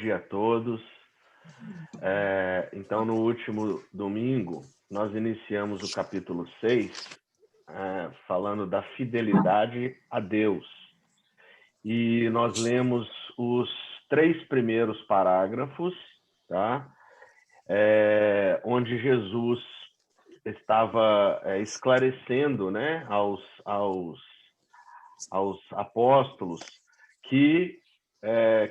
dia a todos. Então, no último domingo, nós iniciamos o capítulo 6, falando da fidelidade a Deus. E nós lemos os 3 primeiros parágrafos, tá? Onde Jesus estava esclarecendo, né, aos apóstolos que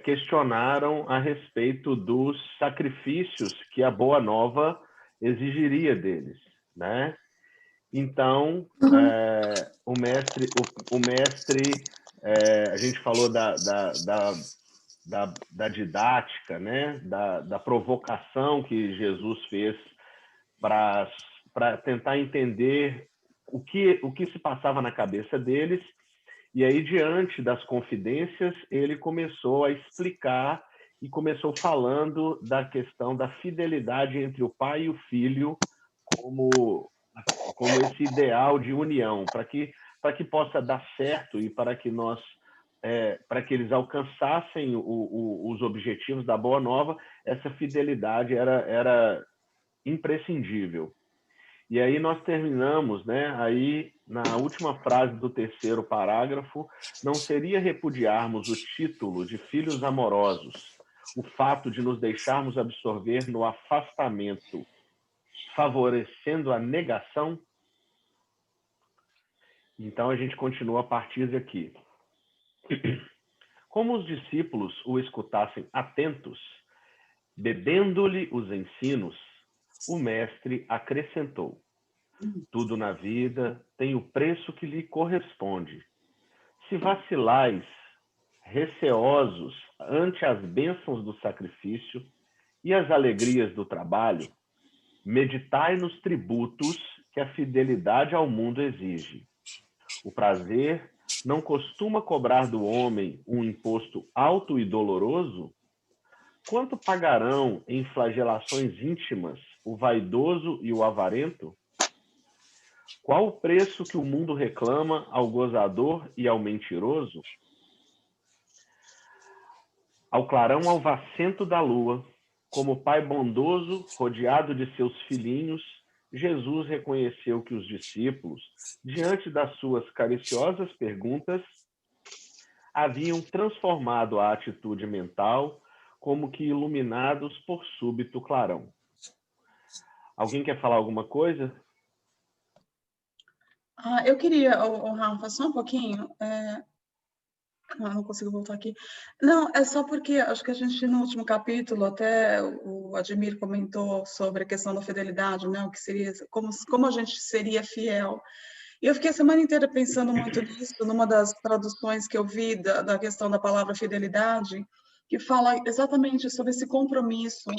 questionaram a respeito dos sacrifícios que a Boa Nova exigiria deles, né? Então, o mestre, a gente falou da didática, né? Da provocação que Jesus fez para tentar entender o que se passava na cabeça deles. E aí, diante das confidências, ele começou a explicar e começou falando da questão da fidelidade entre o pai e o filho como esse ideal de união, para que possa dar certo e para que eles alcançassem os objetivos da Boa Nova. Essa fidelidade era imprescindível. E aí nós terminamos, né, aí na última frase do 3º parágrafo: não seria repudiarmos o título de filhos amorosos o fato de nos deixarmos absorver no afastamento, favorecendo a negação? Então a gente continua a partir de aqui. Como os discípulos o escutassem atentos, bebendo-lhe os ensinos, o mestre acrescentou: tudo na vida tem o preço que lhe corresponde. Se vacilais, receosos ante as bênçãos do sacrifício e as alegrias do trabalho, meditai nos tributos que a fidelidade ao mundo exige. O prazer não costuma cobrar do homem um imposto alto e doloroso? Quanto pagarão em flagelações íntimas o vaidoso e o avarento? Qual o preço que o mundo reclama ao gozador e ao mentiroso? Ao clarão alvacento da lua, como pai bondoso, rodeado de seus filhinhos, Jesus reconheceu que os discípulos, diante das suas cariciosas perguntas, haviam transformado a atitude mental, como que iluminados por súbito clarão. Alguém quer falar alguma coisa? Eu queria, Rafa, só um pouquinho. Não consigo voltar aqui. Não, é só porque acho que a gente, no último capítulo, até o Admir comentou sobre a questão da fidelidade, né? O que seria, como a gente seria fiel. E eu fiquei a semana inteira pensando muito nisso, numa das traduções que eu vi da questão da palavra fidelidade, que fala exatamente sobre esse compromisso,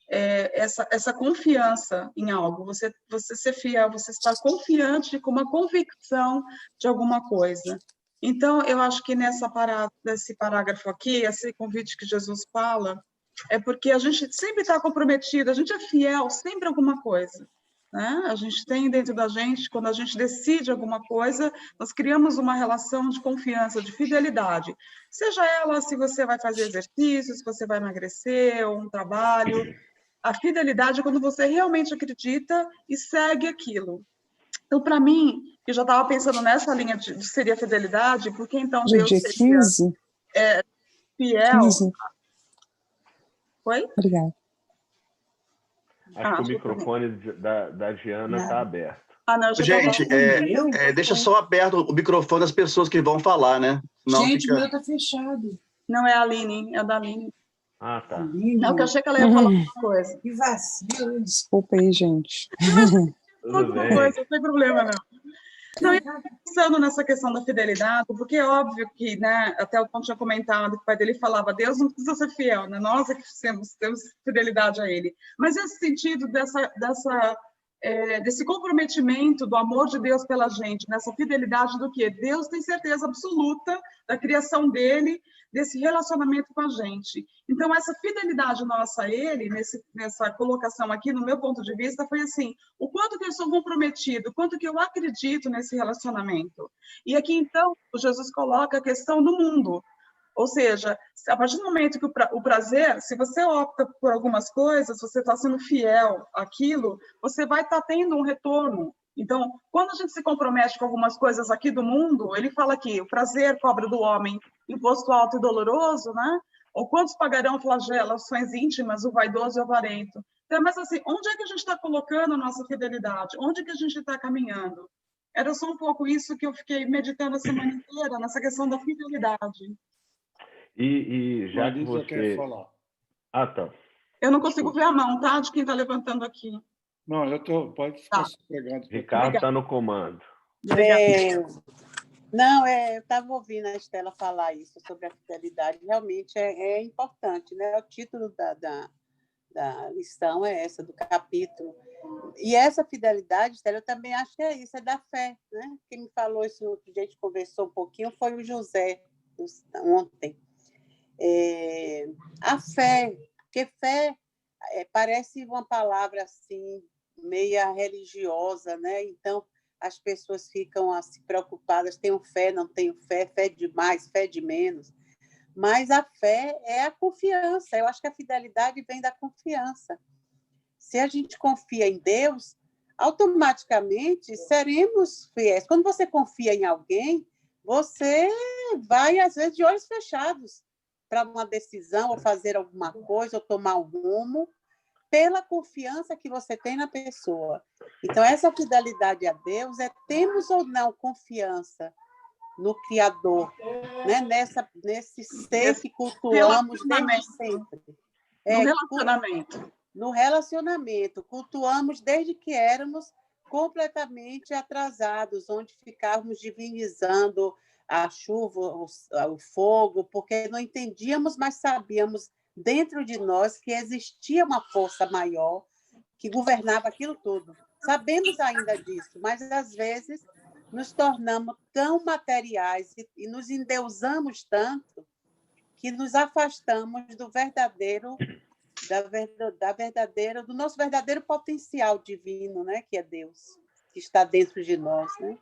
essa confiança em algo. Você ser fiel, você estar confiante com uma convicção de alguma coisa. Então, eu acho que nesse parágrafo aqui, esse convite que Jesus fala, é porque a gente sempre está comprometido, a gente é fiel sempre a alguma coisa, né? A gente tem dentro da gente, quando a gente decide alguma coisa, nós criamos uma relação de confiança, de fidelidade. Seja ela se você vai fazer exercício, se você vai emagrecer, ou um trabalho. A fidelidade é quando você realmente acredita e segue aquilo. Então, para mim, eu já estava pensando nessa linha de seria fidelidade, porque então Deus dia seria 15? Fiel. 15. Oi? Obrigada. Acho que o microfone da Diana está aberto. Não, gente, deixa só aberto o microfone das pessoas que vão falar, né? Não gente, fica... o meu tá fechado. Não é a Aline, é da Aline. Ah, tá. Aline. Não, que eu achei que ela ia falar alguma coisa. Que vacilo. Desculpa aí, gente. Alguma coisa, não tem problema, não. Não, eu estou pensando nessa questão da fidelidade, porque é óbvio que, né, até o ponto tinha comentado que o pai dele falava: Deus não precisa ser fiel, né? Nós é que temos fidelidade a ele. Mas esse sentido desse comprometimento do amor de Deus pela gente, nessa fidelidade do que Deus tem certeza absoluta da criação dele, desse relacionamento com a gente. Então, essa fidelidade nossa a ele, nessa colocação aqui, no meu ponto de vista, foi assim: o quanto que eu sou comprometido, o quanto que eu acredito nesse relacionamento. E aqui, então, o Jesus coloca a questão do mundo. Ou seja, a partir do momento que o prazer, se você opta por algumas coisas, você está sendo fiel àquilo, você vai estar tendo um retorno. Então, quando a gente se compromete com algumas coisas aqui do mundo, ele fala que o prazer cobra do homem imposto alto e doloroso, né? Ou quantos pagarão flagelações íntimas, o vaidoso e o avarento. Então, mas assim, onde é que a gente está colocando a nossa fidelidade? Onde é que a gente está caminhando? Era só um pouco isso que eu fiquei meditando a semana inteira, nessa questão da fidelidade. E já que Marisa você... quer falar. Ah, tá. Eu não consigo ver a mão, tá? De quem está levantando aqui. Não, pode ficar sossegado. Ricardo está no comando. Não, eu estava ouvindo a Estela falar isso sobre a fidelidade. Realmente é importante, né? O título da lição é essa, do capítulo. E essa fidelidade, Estela, eu também acho que é isso, é da fé, né? Quem me falou isso, que a gente conversou um pouquinho, foi o José, ontem. A fé, porque fé parece uma palavra assim, meia religiosa, né? Então, as pessoas ficam assim, preocupadas, tenho fé, não tenho fé, fé de mais, fé de menos. Mas a fé é a confiança. Eu acho que a fidelidade vem da confiança. Se a gente confia em Deus, automaticamente seremos fiéis. Quando você confia em alguém, você vai, às vezes, de olhos fechados para uma decisão, ou fazer alguma coisa, ou tomar um rumo, pela confiança que você tem na pessoa. Então, essa fidelidade a Deus temos ou não confiança no Criador, né? Nesse ser que cultuamos desde sempre. No relacionamento. No relacionamento. Cultuamos desde que éramos completamente atrasados, onde ficávamos divinizando a chuva, o fogo, porque não entendíamos, mas sabíamos dentro de nós que existia uma força maior que governava aquilo tudo. Sabemos ainda disso, mas às vezes nos tornamos tão materiais e nos endeusamos tanto que nos afastamos do verdadeiro, do nosso verdadeiro potencial divino, né, que é Deus, que está dentro de nós, né?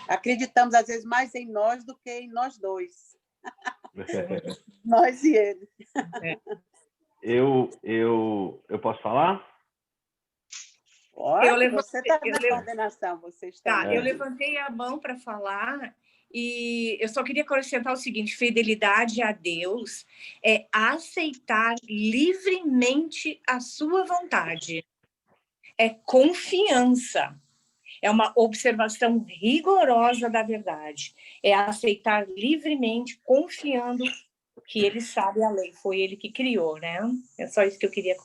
Acreditamos às vezes mais em nós do que em nós dois. Nós e ele. Eu posso falar? Você está na coordenação, você está. Tá, eu levantei a mão para falar e eu só queria acrescentar o seguinte: fidelidade a Deus é aceitar livremente a sua vontade. É confiança. É uma observação rigorosa da verdade. É aceitar livremente, confiando que ele sabe a lei. Foi ele que criou, né? É só isso que eu queria.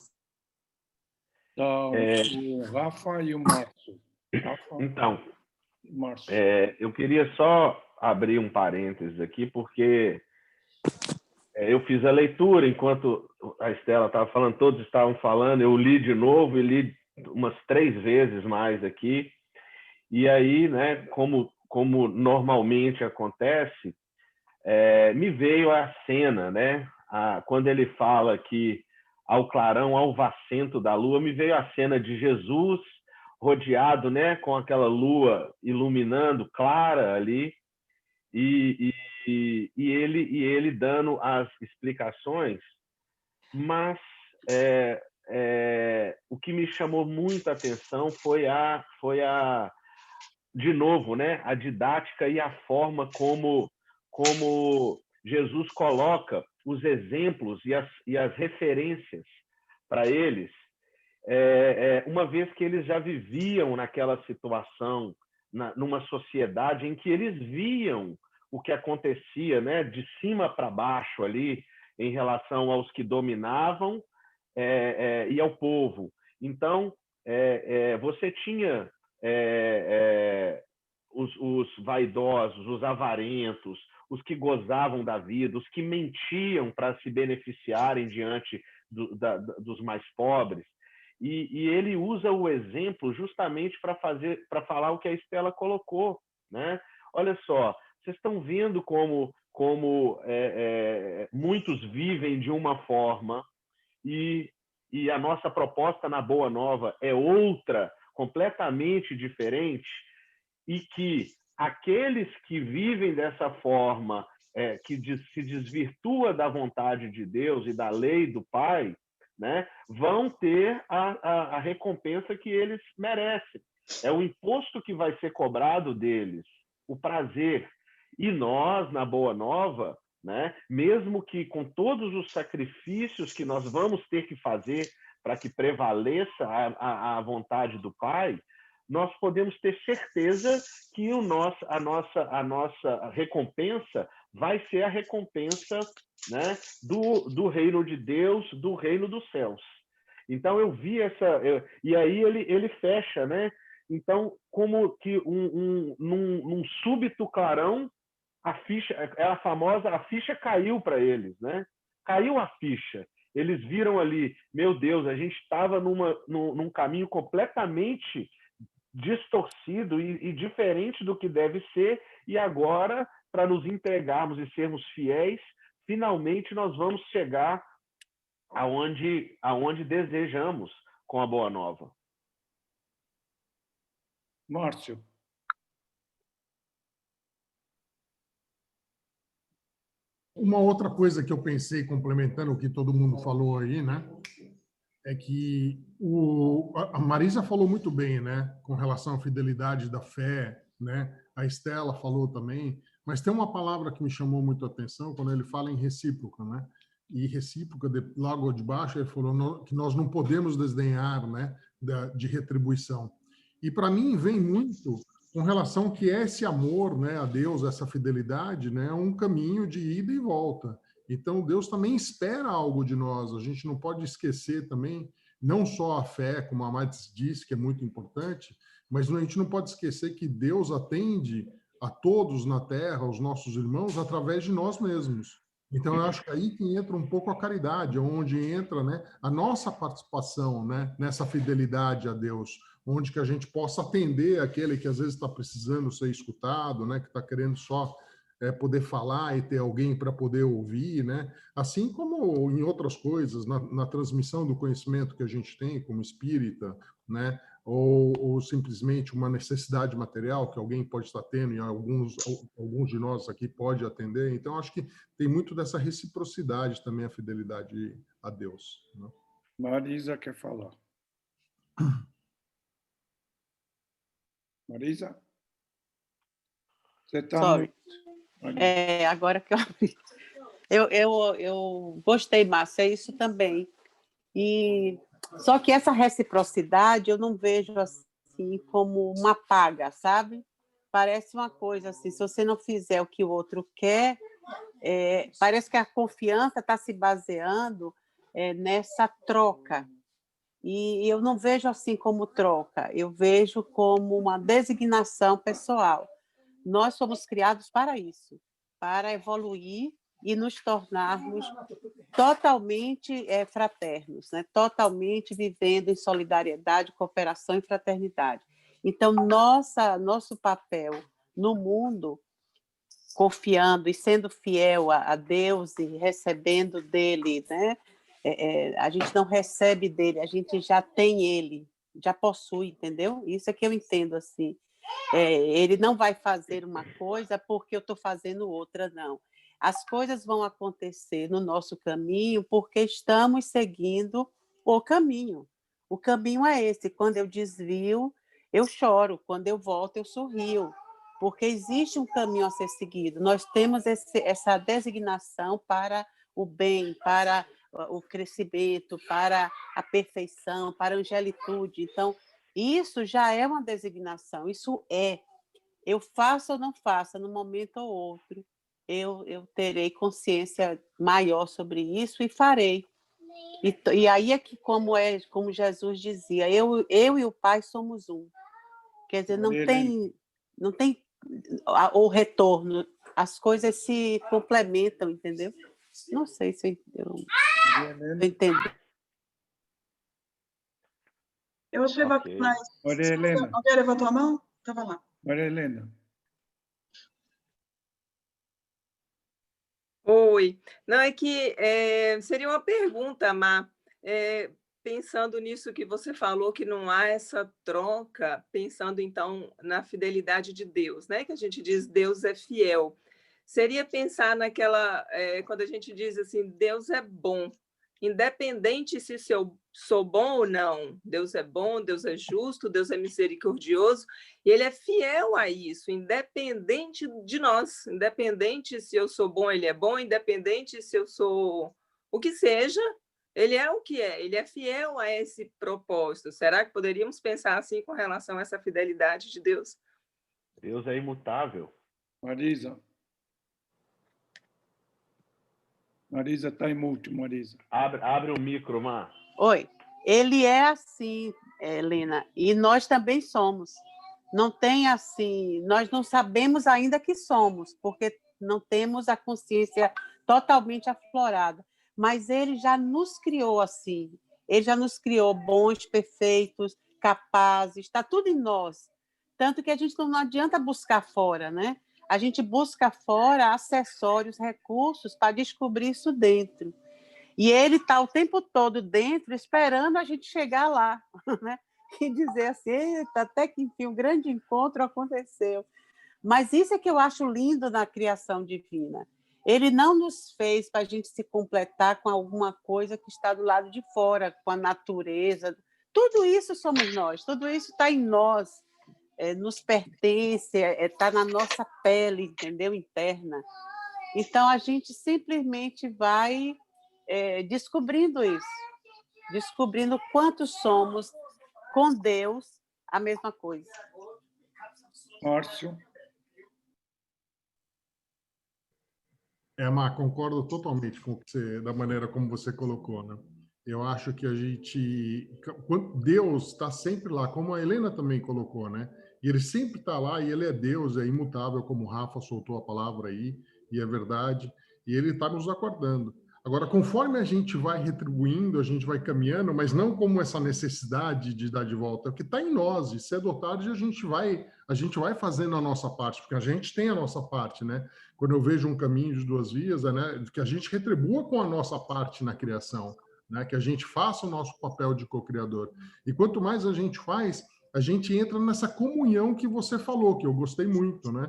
O Rafa e o Márcio. Então, Márcio. eu queria só abrir um parênteses aqui, porque eu fiz a leitura enquanto a Estela estava falando, todos estavam falando, eu li de novo e li umas 3 vezes mais aqui. E aí, né, como normalmente acontece, me veio a cena, né? Quando ele fala que ao clarão alvacento da lua, me veio a cena de Jesus rodeado, né, com aquela lua iluminando clara ali, e ele dando as explicações, mas o que me chamou muita atenção foi de novo, né, a didática e a forma como Jesus coloca os exemplos e as referências para eles, uma vez que eles já viviam naquela situação, numa sociedade em que eles viam o que acontecia, né, de cima para baixo ali, em relação aos que dominavam e ao povo. Então, você tinha os vaidosos, os avarentos, os que gozavam da vida, os que mentiam para se beneficiarem diante dos mais pobres. E ele usa o exemplo justamente para falar o que a Estela colocou, né? Olha só, vocês estão vendo como muitos vivem de uma forma e a nossa proposta na Boa Nova é outra, completamente diferente, e que aqueles que vivem dessa forma se desvirtua da vontade de Deus e da lei do Pai, né, vão ter a recompensa que eles merecem. É o imposto que vai ser cobrado deles, o prazer. E nós, na Boa Nova, né, mesmo que com todos os sacrifícios que nós vamos ter que fazer para que prevaleça a vontade do Pai, nós podemos ter certeza que a nossa recompensa vai ser a recompensa, né, do reino de Deus, do reino dos céus. Então eu vi e aí ele fecha, né? Então, como que num súbito clarão, a ficha, é a famosa, a ficha caiu para eles, né? Caiu a ficha. Eles viram ali, meu Deus, a gente estava num caminho completamente distorcido e diferente do que deve ser, e agora, para nos entregarmos e sermos fiéis, finalmente nós vamos chegar aonde desejamos com a Boa Nova. Márcio. Uma outra coisa que eu pensei, complementando o que todo mundo falou aí, né, é que a Marisa falou muito bem, né, com relação à fidelidade da fé, né, a Estela falou também, mas tem uma palavra que me chamou muito a atenção quando ele fala em recíproca, né, e recíproca, logo de baixo, ele falou que nós não podemos desdenhar, né, de retribuição. E para mim vem muito com relação que esse amor, né, a Deus, essa fidelidade, né, é um caminho de ida e volta. Então, Deus também espera algo de nós. A gente não pode esquecer também, não só a fé, como a Matis disse, que é muito importante, mas a gente não pode esquecer que Deus atende a todos na Terra, aos nossos irmãos, através de nós mesmos. Então, eu acho que aí que entra um pouco a caridade, onde entra, né, a nossa participação, né, nessa fidelidade a Deus, onde que a gente possa atender aquele que às vezes está precisando ser escutado, né, que está querendo só poder falar e ter alguém para poder ouvir, né? Assim como em outras coisas, na transmissão do conhecimento que a gente tem como espírita, né? Ou simplesmente uma necessidade material que alguém pode estar tendo e alguns de nós aqui pode atender. Então, acho que tem muito dessa reciprocidade também, a fidelidade a Deus, né? Marisa quer falar. Marisa? Você está Sorry. muito... Agora que eu gostei, Márcia, é isso também. E só que essa reciprocidade eu não vejo assim como uma paga, sabe? Parece uma coisa assim, se você não fizer o que o outro quer, parece que a confiança está se baseando nessa troca. E eu não vejo assim como troca, eu vejo como uma designação pessoal. Nós somos criados para isso, para evoluir e nos tornarmos totalmente fraternos, né? Totalmente vivendo em solidariedade, cooperação e fraternidade. Então, nosso papel no mundo, confiando e sendo fiel a Deus e recebendo dele, né? A gente não recebe dele, a gente já tem ele, já possui, entendeu? Isso é que eu entendo assim. Ele não vai fazer uma coisa porque eu estou fazendo outra, não. As coisas vão acontecer no nosso caminho porque estamos seguindo o caminho. O caminho é esse. Quando eu desvio, eu choro. Quando eu volto, eu sorrio. Porque existe um caminho a ser seguido. Nós temos essa designação para o bem, para o crescimento, para a perfeição, para a angelitude. Então, isso já é uma designação. Isso eu faço ou não faço, num momento ou outro, eu terei consciência maior sobre isso e farei. E aí é que, como Jesus dizia, eu e o Pai somos um. Quer dizer, não tem o retorno, as coisas se complementam, entendeu? Não sei se eu entendo. Eu achei bacana. Maria Helena. Alguém levantou a mão? Então, vai lá. Maria Helena. Oi. Não, é que seria uma pergunta, Má. Pensando nisso que você falou, que não há essa troca, pensando, então, na fidelidade de Deus, né? Que a gente diz Deus é fiel. seria pensar naquela, quando a gente diz assim, Deus é bom, independente se eu sou bom ou não, Deus é bom, Deus é justo, Deus é misericordioso, e Ele é fiel a isso, independente de nós, independente se eu sou bom, Ele é bom, independente se eu sou o que seja, Ele é o que é, Ele é fiel a esse propósito. Será que poderíamos pensar assim com relação a essa fidelidade de Deus? Deus é imutável. Marisa. Marisa está em mute, Marisa. Abre o micro, Mar. Oi. Ele é assim, Helena, e nós também somos. Não tem assim, nós não sabemos ainda que somos, porque não temos a consciência totalmente aflorada, mas ele já nos criou assim. Ele já nos criou bons, perfeitos, capazes, está tudo em nós. Tanto que a gente não adianta buscar fora, né? A gente busca fora acessórios, recursos para descobrir isso dentro. E ele está o tempo todo dentro, esperando a gente chegar lá, né? E dizer assim, eita, até que enfim, um grande encontro aconteceu. Mas isso é que eu acho lindo na criação divina. Ele não nos fez para a gente se completar com alguma coisa que está do lado de fora, com a natureza. Tudo isso somos nós, tudo isso está em nós. Nos pertence, está na nossa pele, entendeu? Interna. Então, a gente simplesmente vai descobrindo isso, descobrindo quantos somos com Deus a mesma coisa. Márcio. Mar, concordo totalmente com da maneira como você colocou, né? Eu acho que Deus está sempre lá, como a Helena também colocou, né? E ele sempre está lá, e ele é Deus, é imutável, como o Rafa soltou a palavra aí, e é verdade, e ele está nos aguardando. Agora, conforme a gente vai retribuindo, a gente vai caminhando, mas não como essa necessidade de dar de volta, é o que está em nós, e cedo ou tarde a gente vai fazendo a nossa parte, porque a gente tem a nossa parte, né? Quando eu vejo um caminho de duas vias, né, que a gente retribua com a nossa parte na criação, né, que a gente faça o nosso papel de co-criador. E quanto mais a gente entra nessa comunhão que você falou, que eu gostei muito, né?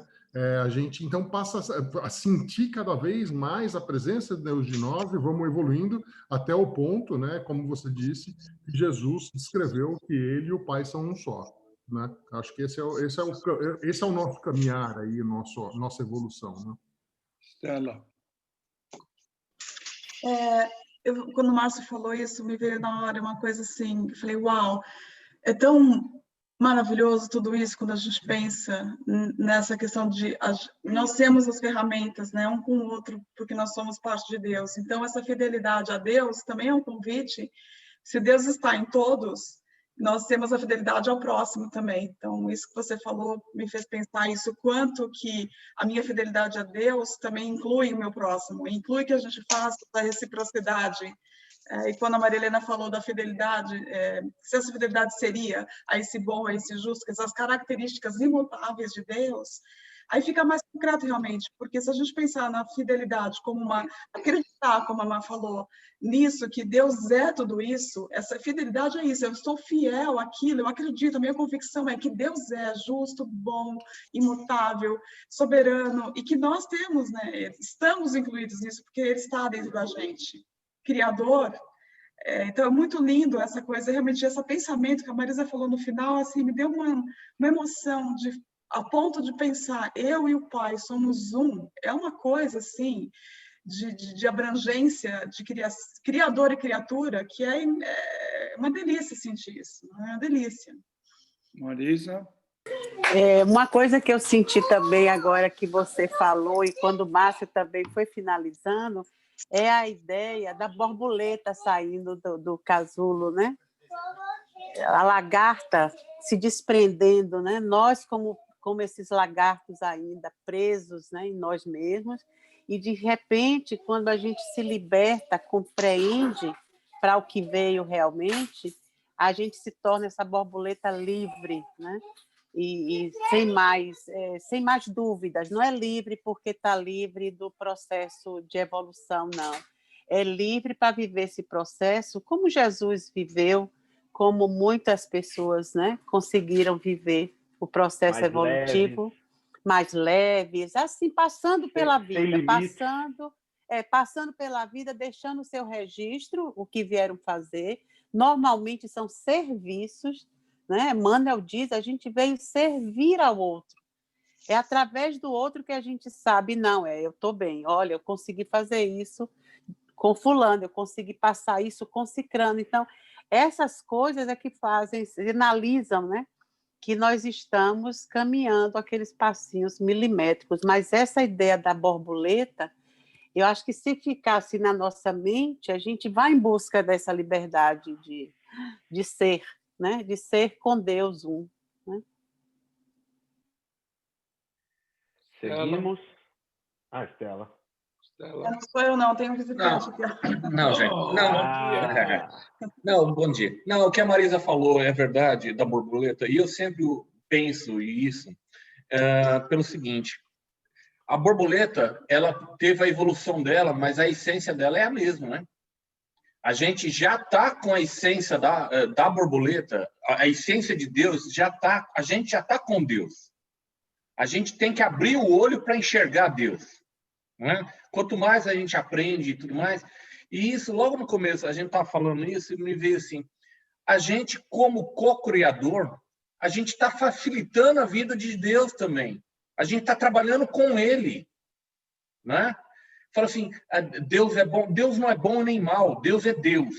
A gente então passa a sentir cada vez mais a presença de Deus de nós e vamos evoluindo até o ponto, né, como você disse, que Jesus descreveu que ele e o Pai são um só, né? Acho que esse é o nosso caminhar aí, nossa evolução, né? Stella. Quando o Márcio falou isso, me veio na hora uma coisa assim, eu falei, uau, é tão maravilhoso tudo isso quando a gente pensa nessa questão de nós temos as ferramentas, né, um com o outro, porque nós somos parte de Deus. Então, essa fidelidade a Deus também é um convite. Se Deus está em todos, nós temos a fidelidade ao próximo também. Então, isso que você falou me fez pensar isso, quanto que a minha fidelidade a Deus também inclui o meu próximo, inclui que a gente faça a reciprocidade. E quando a Maria Helena falou da fidelidade, se essa fidelidade seria a esse bom, a esse justo, essas características imutáveis de Deus, aí fica mais concreto realmente, porque se a gente pensar na fidelidade como acreditar, como a Má falou, nisso, que Deus é tudo isso, essa fidelidade é isso, eu estou fiel àquilo, eu acredito, a minha convicção é que Deus é justo, bom, imutável, soberano, e que nós temos, né, estamos incluídos nisso, porque Ele está dentro da gente. Criador. Então, é muito lindo essa coisa, realmente, esse pensamento que a Marisa falou no final, assim, me deu uma emoção a ponto de pensar, eu e o Pai somos um. É uma coisa, assim, de abrangência, de criador e criatura, que é uma delícia sentir isso, é uma delícia. Marisa? Uma coisa que eu senti também agora que você falou, e quando o Márcio também foi finalizando, é a ideia da borboleta saindo do casulo, né? A lagarta se desprendendo, né? Nós, como esses lagartos ainda presos, né, em nós mesmos, e de repente, quando a gente se liberta, compreende para o que veio realmente, a gente se torna essa borboleta livre, né? E sem mais dúvidas. Não é livre porque está livre do processo de evolução, não. É livre para viver esse processo como Jesus viveu, como muitas pessoas, né, conseguiram viver o processo mais evolutivo mais leves, assim, passando pela Sem vida, limites. passando pela vida, deixando o seu registro, o que vieram fazer. Normalmente são serviços, né? Manuel diz, a gente veio servir ao outro. É através do outro que a gente sabe, não, eu estou bem, olha, eu consegui fazer isso com fulano, eu consegui passar isso com cicrano. Então, essas coisas é que fazem, sinalizam, né, que nós estamos caminhando aqueles passinhos milimétricos. Mas essa ideia da borboleta, eu acho que se ficasse na nossa mente, a gente vai em busca dessa liberdade de ser, né, de ser com Deus um. Né? Seguimos. Estela. Não sou eu, não, tenho um visitante aqui. Não, gente. Não, bom dia. Não, o que a Marisa falou é verdade, da borboleta, e eu sempre penso isso pelo seguinte: a borboleta, ela teve a evolução dela, mas a essência dela é a mesma, né? A gente já está com a essência da borboleta, a essência de Deus, a gente já está com Deus. A gente tem que abrir o olho para enxergar Deus. Né? Quanto mais a gente aprende e tudo mais, e isso, logo no começo, a gente estava falando isso e me veio assim, a gente, como co-criador, a gente está facilitando a vida de Deus também. A gente está trabalhando com Ele. Né? Fala assim, Deus é bom. Deus não é bom nem mal, Deus é Deus.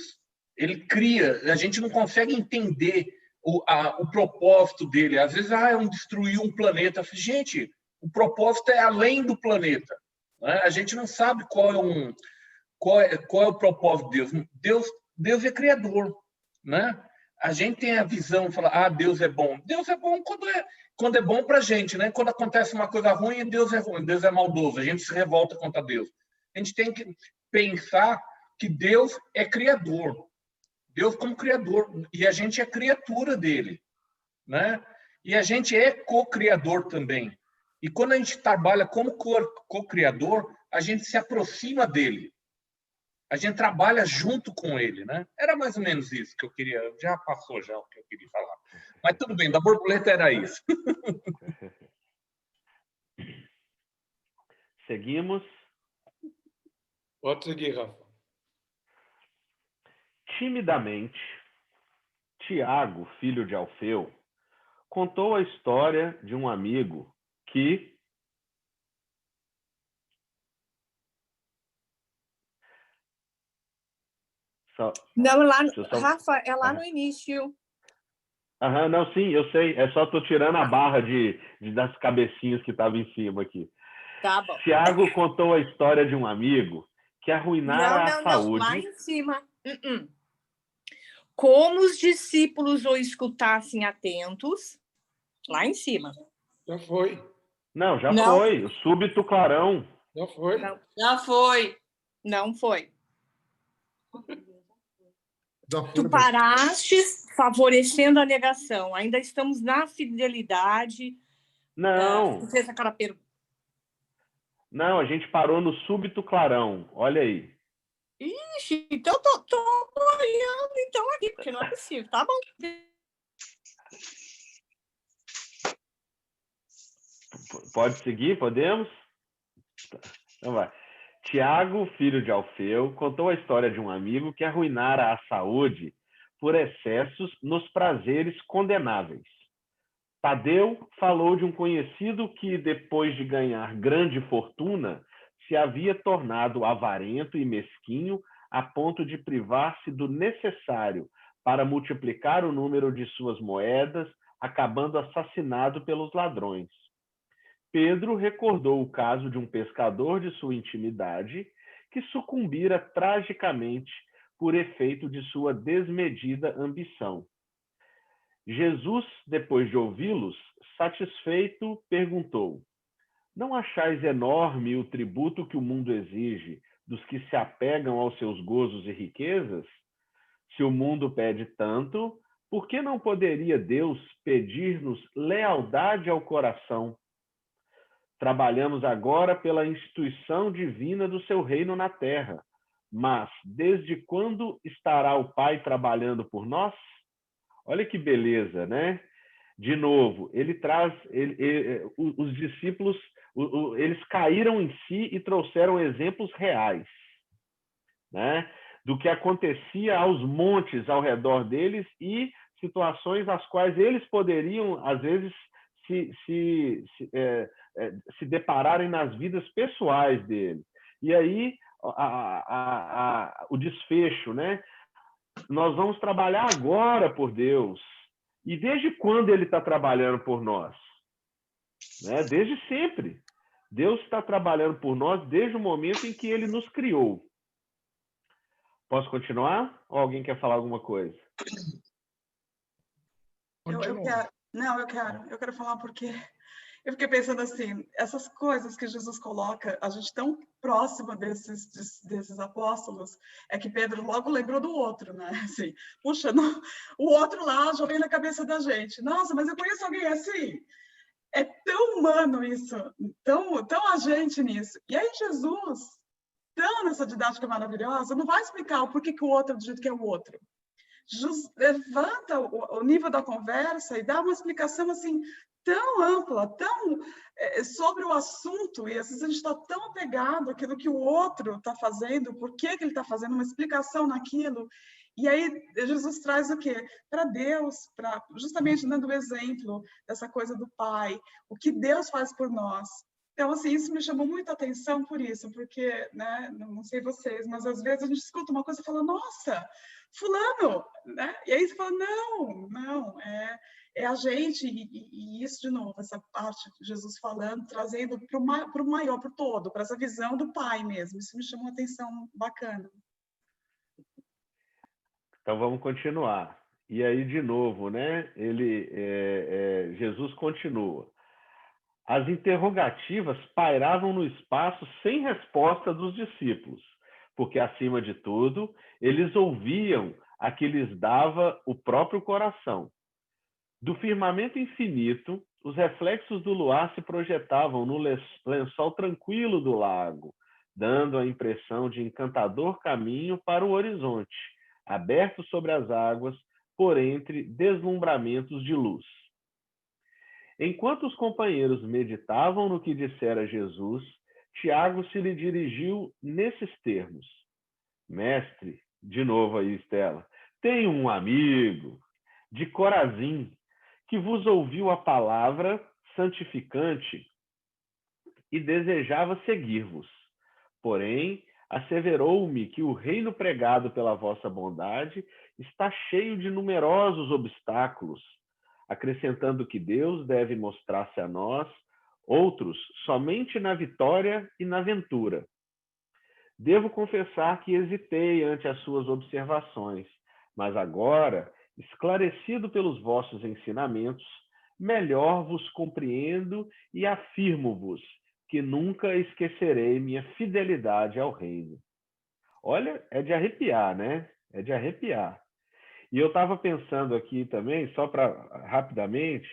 Ele cria, a gente não consegue entender o propósito dele. Às vezes, destruir um planeta. Gente, o propósito é além do planeta. Né? A gente não sabe qual é o propósito de Deus. Deus é criador. Né? A gente tem a visão, fala, Deus é bom. Deus é bom quando é bom para a gente. Né? Quando acontece uma coisa ruim, Deus é ruim, Deus é maldoso. A gente se revolta contra Deus. A gente tem que pensar que Deus é criador. Deus como criador. E a gente é criatura dele. Né? E a gente é co-criador também. E quando a gente trabalha como co-criador, a gente se aproxima dele. A gente trabalha junto com ele, né? Era mais ou menos isso que eu queria. Já passou já o que eu queria falar. Mas tudo bem, da borboleta era isso. Seguimos. Pode seguir, Rafa. Timidamente, Tiago, filho de Alfeu, contou a história de um amigo que Não, Rafa, é lá no início. Não, sim, eu sei. É só tô tirando a barra das cabecinhas que estavam em cima aqui. Tá bom. Tiago contou a história de um amigo que arruinara a saúde. Lá em cima. Como os discípulos o escutassem atentos, lá em cima. Já foi. Não, já foi. O súbito clarão. Já foi. Não. Já foi. Não foi. Tu parastes favorecendo a negação. Ainda estamos na fidelidade. Não. Tu fez aquela pergunta. Não, a gente parou no súbito clarão. Olha aí. Ixi, então tô olhando então aqui, porque não é possível. Tá bom. Pode seguir? Podemos? Então vai. Tiago, filho de Alfeu, contou a história de um amigo que arruinara a saúde por excessos nos prazeres condenáveis. Tadeu falou de um conhecido que, depois de ganhar grande fortuna, se havia tornado avarento e mesquinho a ponto de privar-se do necessário para multiplicar o número de suas moedas, acabando assassinado pelos ladrões. Pedro recordou o caso de um pescador de sua intimidade que sucumbira tragicamente por efeito de sua desmedida ambição. Jesus, depois de ouvi-los, satisfeito, perguntou: não achais enorme o tributo que o mundo exige dos que se apegam aos seus gozos e riquezas? Se o mundo pede tanto, por que não poderia Deus pedir-nos lealdade ao coração? Trabalhamos agora pela instituição divina do seu reino na terra, mas desde quando estará o Pai trabalhando por nós? Olha que beleza, né? de novo, ele traz, os discípulos, eles caíram em si e trouxeram exemplos reais, né, do que acontecia aos montes ao redor deles e situações às quais eles poderiam, às vezes, se depararem nas vidas pessoais deles. E aí, o desfecho, né? Nós vamos trabalhar agora por Deus. E desde quando ele está trabalhando por nós? Né? Desde sempre. Deus está trabalhando por nós desde o momento em que ele nos criou. Posso continuar? Ou alguém quer falar alguma coisa? Eu quero falar porque eu fiquei pensando assim, essas coisas que Jesus coloca, a gente tão próxima desses apóstolos, é que Pedro logo lembrou do outro, né? Assim, puxa, não, o outro lá já vem na cabeça da gente. Nossa, mas eu conheço alguém assim. É tão humano isso, tão a gente nisso. E aí Jesus, tão nessa didática maravilhosa, não vai explicar o porquê que o outro é do jeito que é o outro. Jesus levanta o nível da conversa e dá uma explicação assim tão ampla, tão sobre o assunto, e às vezes a gente está tão apegado àquilo que o outro está fazendo, por que ele está fazendo, uma explicação naquilo. E aí Jesus traz o quê? Para Deus, justamente dando o exemplo dessa coisa do Pai, o que Deus faz por nós. Então, assim, isso me chamou muita atenção por isso, porque, né, não sei vocês, mas às vezes a gente escuta uma coisa e fala, nossa, fulano, né? E aí você fala, não, é a gente, e isso de novo, essa parte de Jesus falando, trazendo para o maior, para o todo, para essa visão do Pai mesmo. Isso me chamou uma atenção bacana. Então vamos continuar. E aí, de novo, né? Jesus continua. As interrogativas pairavam no espaço sem resposta dos discípulos, porque, acima de tudo, eles ouviam a que lhes dava o próprio coração. Do firmamento infinito, os reflexos do luar se projetavam no lençol tranquilo do lago, dando a impressão de encantador caminho para o horizonte, aberto sobre as águas por entre deslumbramentos de luz. Enquanto os companheiros meditavam no que dissera Jesus, Tiago se lhe dirigiu nesses termos. Mestre, de novo aí, Estela, tenho um amigo de Corazim que vos ouviu a palavra santificante e desejava seguir-vos. Porém, asseverou-me que o reino pregado pela vossa bondade está cheio de numerosos obstáculos, acrescentando que Deus deve mostrar-se a nós, outros, somente na vitória e na ventura. Devo confessar que hesitei ante as suas observações, mas agora, esclarecido pelos vossos ensinamentos, melhor vos compreendo e afirmo-vos que nunca esquecerei minha fidelidade ao reino. Olha, é de arrepiar, né? É de arrepiar. E eu estava pensando aqui também, só para rapidamente,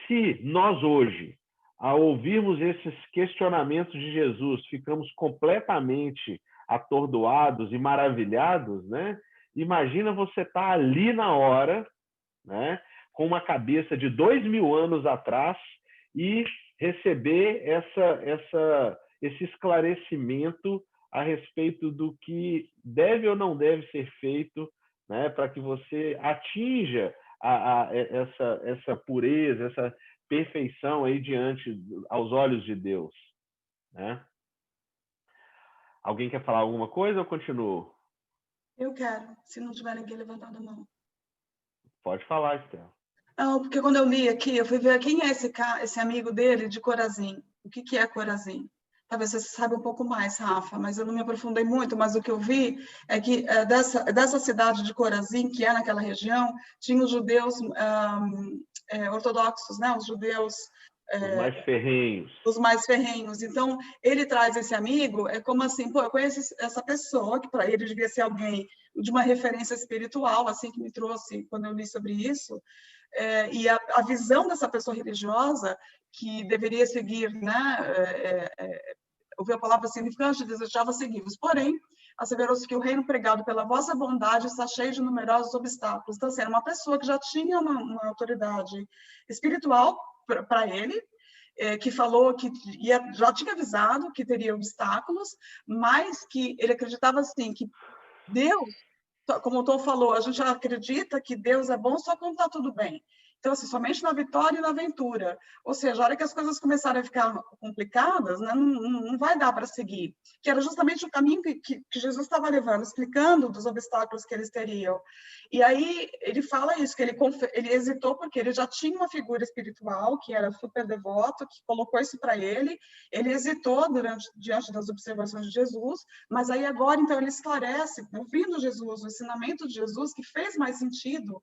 se nós hoje, ao ouvirmos esses questionamentos de Jesus, ficamos completamente atordoados e maravilhados, né? Imagina você estar ali na hora, né? Com uma cabeça de 2000 anos atrás e receber esse esclarecimento a respeito do que deve ou não deve ser feito, né, para que você atinja essa pureza, essa perfeição aí aos olhos de Deus, né? Alguém quer falar alguma coisa ou continuo? Eu quero, se não tiver ninguém levantando a mão. Pode falar, Estela. Não, porque quando eu li aqui, eu fui ver quem é esse amigo dele de Corazim. O que é Corazim? Talvez você saiba um pouco mais, Rafa, mas eu não me aprofundei muito, mas o que eu vi é que dessa cidade de Corazim, que é naquela região, tinha os judeus ortodoxos, né? Os judeus... os mais ferrenhos. Os mais ferrenhos. Então, ele traz esse amigo, é como assim, eu conheço essa pessoa, que para ele devia ser alguém de uma referência espiritual, assim que me trouxe quando eu li sobre isso, e a visão dessa pessoa religiosa que deveria seguir, né, ouviu a palavra significante, desejava segui-los. Porém, asseverou-se que o reino pregado pela vossa bondade está cheio de numerosos obstáculos. Então, assim, era uma pessoa que já tinha uma autoridade espiritual para ele, que falou que já tinha avisado que teria obstáculos, mas que ele acreditava, assim, que Deus, como o Tom falou, a gente acredita que Deus é bom só quando está tudo bem. Então, assim, somente na vitória e na aventura. Ou seja, a hora que as coisas começarem a ficar complicadas, né, não vai dar para seguir. Que era justamente o caminho que Jesus estava levando, explicando dos obstáculos que eles teriam. E aí ele fala isso, que ele hesitou porque ele já tinha uma figura espiritual, que era super devoto, que colocou isso para ele. Ele hesitou diante das observações de Jesus, mas aí agora, então, ele esclarece, ouvindo Jesus, o ensinamento de Jesus, que fez mais sentido,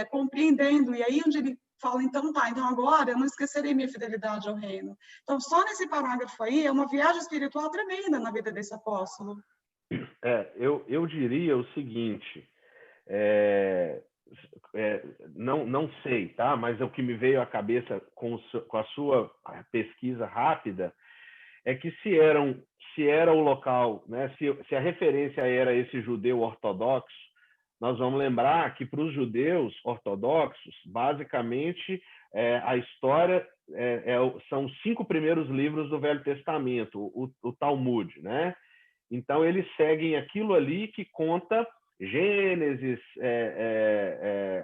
compreendendo, e aí onde ele fala, então agora eu não esquecerei minha fidelidade ao reino. Então, só nesse parágrafo aí, é uma viagem espiritual tremenda na vida desse apóstolo. Eu diria o seguinte, não sei, tá? Mas o que me veio à cabeça com a sua pesquisa rápida é que se era o local, né? Se a referência era esse judeu ortodoxo, nós vamos lembrar que para os judeus ortodoxos, basicamente, a história são os 5 primeiros livros do Velho Testamento, o Talmud, né? Então, eles seguem aquilo ali que conta Gênesis,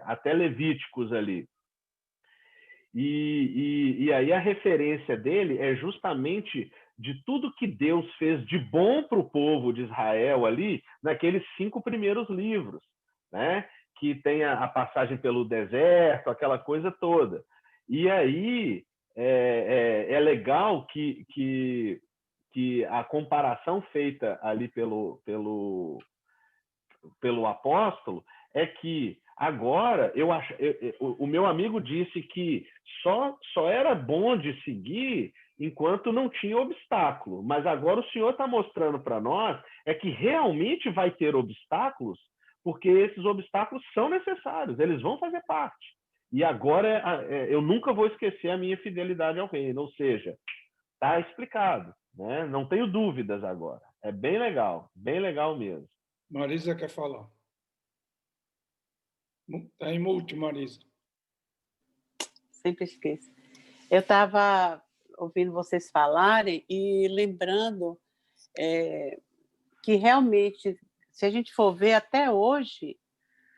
até Levíticos ali. E aí a referência dele é justamente de tudo que Deus fez de bom para o povo de Israel ali, naqueles 5 primeiros livros, né? Que tem a passagem pelo deserto, aquela coisa toda. E aí é legal que a comparação feita ali pelo apóstolo é que agora o meu amigo disse que só era bom de seguir enquanto não tinha obstáculo, mas agora o Senhor está mostrando para nós que realmente vai ter obstáculos, porque esses obstáculos são necessários, eles vão fazer parte. E agora eu nunca vou esquecer a minha fidelidade ao reino, ou seja, está explicado, né? Não tenho dúvidas agora. É bem legal mesmo. Marisa quer falar. Está em mute, Marisa. Sempre esqueço. Eu estava ouvindo vocês falarem e lembrando que realmente, se a gente for ver até hoje,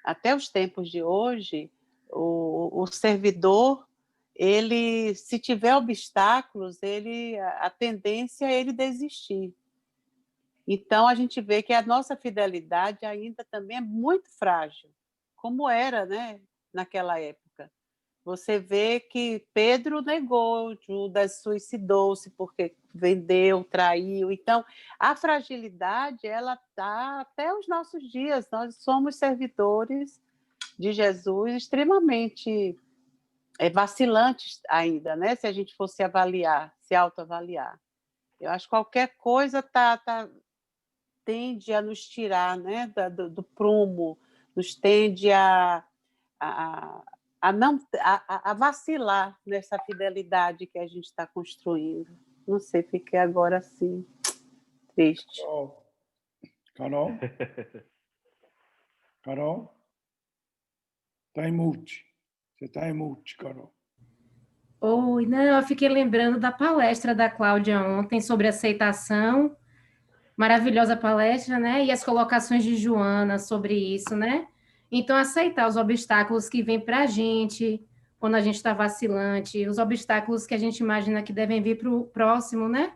até os tempos de hoje, o servidor, ele, se tiver obstáculos, a tendência é ele desistir. Então, a gente vê que a nossa fidelidade ainda também é muito frágil, como era, né, naquela época. Você vê que Pedro negou, Judas suicidou-se porque vendeu, traiu. Então, a fragilidade, ela está até os nossos dias. Nós somos servidores de Jesus extremamente vacilantes ainda, né? Se a gente fosse avaliar, se autoavaliar. Eu acho que qualquer coisa tende a nos tirar, né, do prumo, nos tende a vacilar nessa fidelidade que a gente está construindo. Não sei, fiquei agora assim, triste. Carol? Carol? Está em mute. Você está em mute, Carol. Oi, não, eu fiquei lembrando da palestra da Cláudia ontem sobre aceitação. Maravilhosa palestra, né? E as colocações de Joana sobre isso, né? Então, aceitar os obstáculos que vêm para a gente quando a gente está vacilante, os obstáculos que a gente imagina que devem vir para o próximo, né?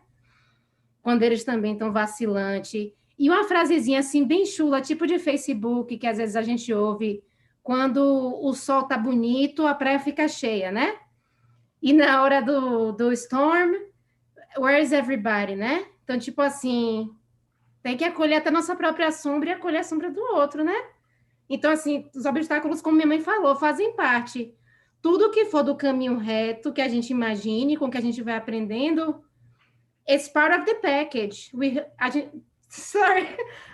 Quando eles também estão vacilantes. E uma frasezinha assim, bem chula, tipo de Facebook, que às vezes a gente ouve, quando o sol tá bonito, a praia fica cheia, né? E na hora do storm, where is everybody, né? Então, tipo assim, tem que acolher até a nossa própria sombra e acolher a sombra do outro, né? Então, assim, os obstáculos, como minha mãe falou, fazem parte. Tudo que for do caminho reto, que a gente imagine, com que a gente vai aprendendo, it's part of the package.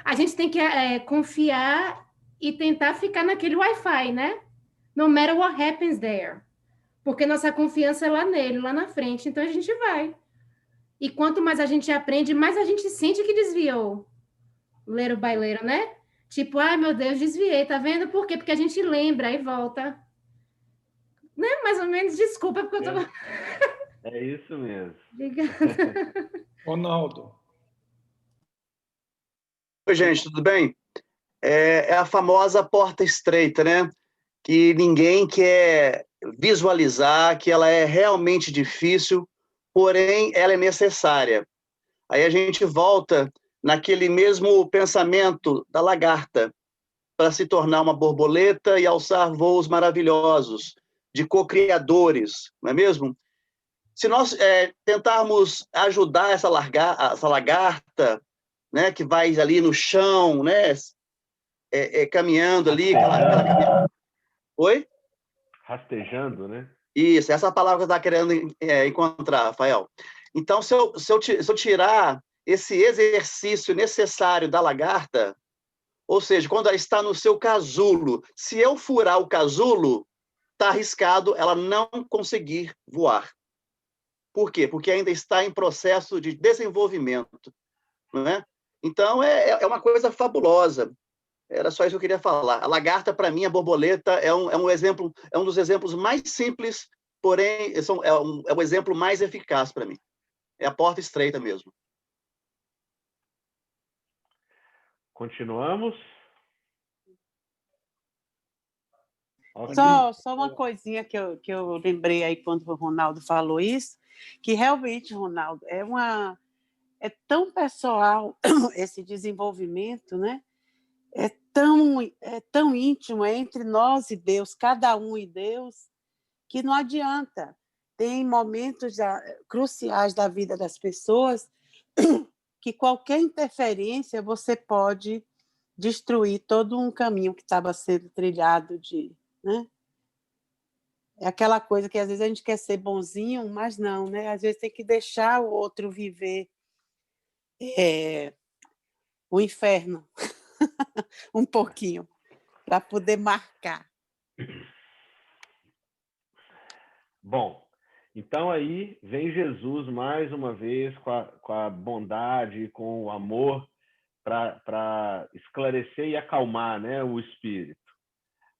A gente tem que confiar e tentar ficar naquele Wi-Fi, né? No matter what happens there. Porque nossa confiança é lá nele, lá na frente. Então, a gente vai. E quanto mais a gente aprende, mais a gente sente que desviou. Leiro baileiro, né? Tipo, ai meu Deus, desviei, tá vendo? Por quê? Porque a gente lembra e volta. Né? Mais ou menos, desculpa, porque eu tô. É isso mesmo. Obrigada. Ronaldo. Oi, gente, tudo bem? É a famosa porta estreita, né? Que ninguém quer visualizar, que ela é realmente difícil, porém ela é necessária. Aí a gente volta naquele mesmo pensamento da lagarta, para se tornar uma borboleta e alçar voos maravilhosos, de co-criadores, não é mesmo? Se nós tentarmos ajudar essa lagarta, né, que vai ali no chão, né, caminhando ali, aquela caminhada. Oi? Rastejando, né? Isso, essa palavra que você está querendo encontrar, Rafael. Então, se eu tirar esse exercício necessário da lagarta, ou seja, quando ela está no seu casulo, se eu furar o casulo, está arriscado ela não conseguir voar. Por quê? Porque ainda está em processo de desenvolvimento, não é? Então, é uma coisa fabulosa. Era só isso que eu queria falar. A lagarta, para mim, a borboleta é um exemplo, é um dos exemplos mais simples, porém, é o exemplo mais eficaz para mim. É a porta estreita mesmo. Continuamos? Okay. Só uma coisinha que eu lembrei aí quando o Ronaldo falou isso, que realmente, Ronaldo, é tão pessoal esse desenvolvimento, né? É tão íntimo, é entre nós e Deus, cada um e Deus, que não adianta. Tem momentos cruciais da vida das pessoas que qualquer interferência você pode destruir todo um caminho que estava sendo trilhado né? É aquela coisa que às vezes a gente quer ser bonzinho, mas não, né? Às vezes tem que deixar o outro viver o inferno um pouquinho, para poder marcar. Bom, então aí vem Jesus mais uma vez com a bondade, com o amor, para esclarecer e acalmar, né, o espírito.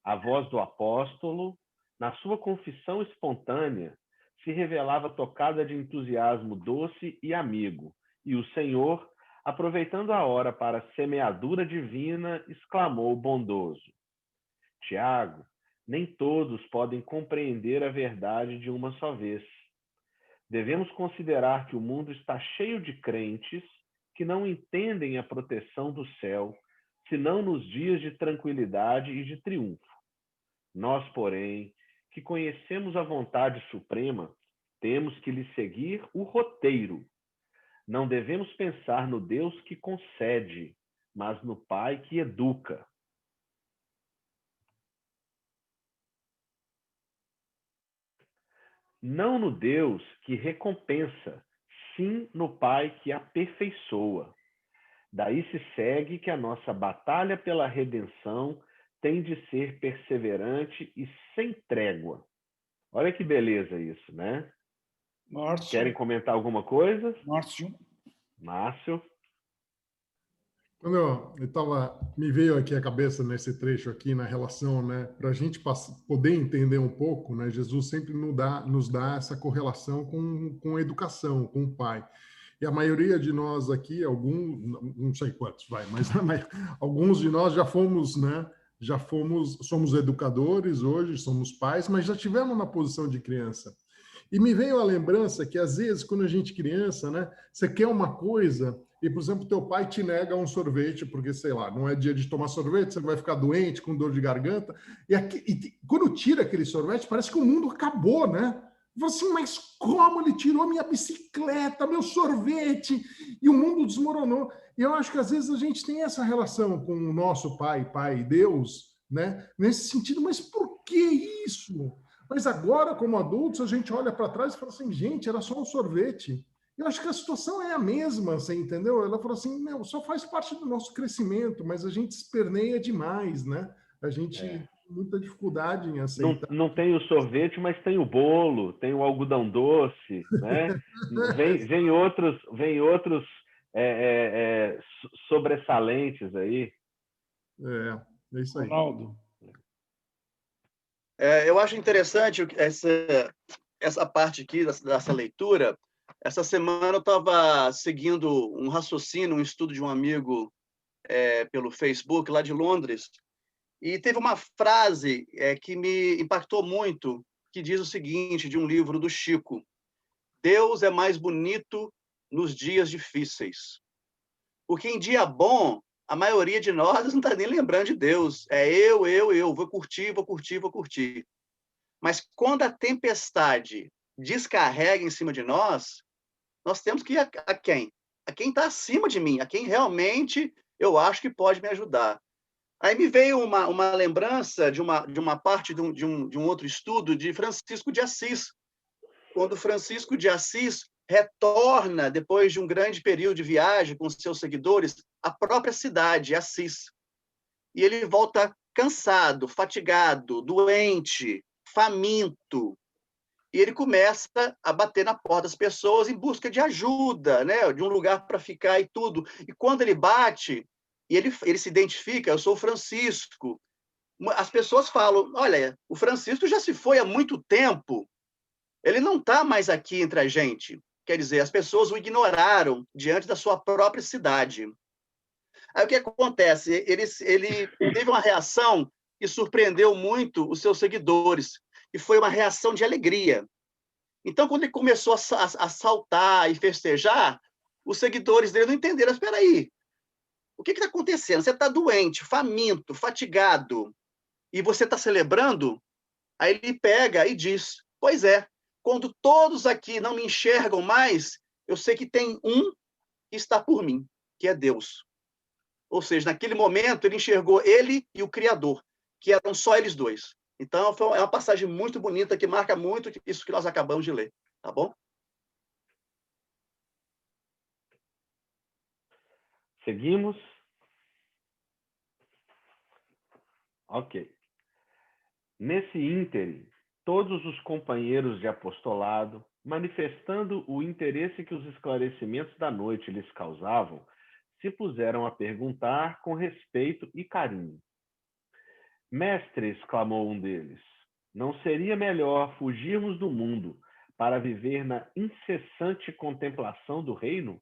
A voz do apóstolo, na sua confissão espontânea, se revelava tocada de entusiasmo doce e amigo, e o Senhor, aproveitando a hora para a semeadura divina, exclamou bondoso: Tiago, nem todos podem compreender a verdade de uma só vez. Devemos considerar que o mundo está cheio de crentes que não entendem a proteção do céu, senão nos dias de tranquilidade e de triunfo. Nós, porém, que conhecemos a vontade suprema, temos que lhe seguir o roteiro. Não devemos pensar no Deus que concede, mas no Pai que educa. Não no Deus que recompensa, sim no Pai que aperfeiçoa. Daí se segue que a nossa batalha pela redenção tem de ser perseverante e sem trégua. Olha que beleza isso, né? Márcio. Querem comentar alguma coisa? Márcio. Quando me veio aqui a cabeça nesse trecho aqui, na relação, né, para a gente poder entender um pouco, né, Jesus sempre nos dá essa correlação com a educação, com o pai. E a maioria de nós aqui, não sei quantos, mas alguns de nós já fomos, né, somos educadores hoje, somos pais, mas já tivemos na posição de criança. E me veio a lembrança que, às vezes, quando a gente é criança, né, você quer uma coisa e, por exemplo, teu pai te nega um sorvete porque, sei lá, não é dia de tomar sorvete, você vai ficar doente, com dor de garganta. E quando tira aquele sorvete, parece que o mundo acabou, né? Eu falo assim, mas como ele tirou minha bicicleta, meu sorvete? E o mundo desmoronou. E eu acho que, às vezes, a gente tem essa relação com o nosso pai Deus, né? Nesse sentido, mas por que isso? Mas agora, como adultos, a gente olha para trás e fala assim, gente, era só um sorvete. Eu acho que a situação é a mesma, você entendeu? Ela falou assim, meu, só faz parte do nosso crescimento, mas a gente esperneia demais, né? A gente tem muita dificuldade em aceitar. Não tem o sorvete, mas tem o bolo, tem o algodão doce, né? vem outros sobressalentes aí. É isso aí. Ronaldo. Eu acho interessante essa parte aqui, dessa leitura. Essa semana eu estava seguindo um raciocínio, um estudo de um amigo pelo Facebook, lá de Londres, e teve uma frase que me impactou muito, que diz o seguinte, de um livro do Chico: Deus é mais bonito nos dias difíceis. Porque em dia bom, a maioria de nós não está nem lembrando de Deus. É eu, vou curtir, vou curtir, vou curtir. Mas quando a tempestade descarrega em cima de nós temos que ir a quem? A quem está acima de mim, a quem realmente eu acho que pode me ajudar. Aí me veio uma lembrança de uma parte de um outro estudo de Francisco de Assis. Quando Francisco de Assis retorna, depois de um grande período de viagem com seus seguidores, à própria cidade, Assis. E ele volta cansado, fatigado, doente, faminto. E ele começa a bater na porta das pessoas em busca de ajuda, né? De um lugar para ficar e tudo. E quando ele bate, e ele se identifica: eu sou Francisco. As pessoas falam: olha, o Francisco já se foi há muito tempo, ele não está mais aqui entre a gente. Quer dizer, as pessoas o ignoraram diante da sua própria cidade. Aí o que acontece? Ele teve uma reação que surpreendeu muito os seus seguidores, e foi uma reação de alegria. Então, quando ele começou a saltar e festejar, os seguidores dele não entenderam. Espera aí, o que está acontecendo? Você está doente, faminto, fatigado, e você está celebrando? Aí ele pega e diz: pois é, quando todos aqui não me enxergam mais, eu sei que tem um que está por mim, que é Deus. Ou seja, naquele momento, ele enxergou ele e o Criador, que eram só eles dois. Então, é uma passagem muito bonita, que marca muito isso que nós acabamos de ler. Tá bom? Seguimos? Ok. Nesse ínterim, todos os companheiros de apostolado, manifestando o interesse que os esclarecimentos da noite lhes causavam, se puseram a perguntar com respeito e carinho. Mestre, exclamou um deles, não seria melhor fugirmos do mundo para viver na incessante contemplação do reino?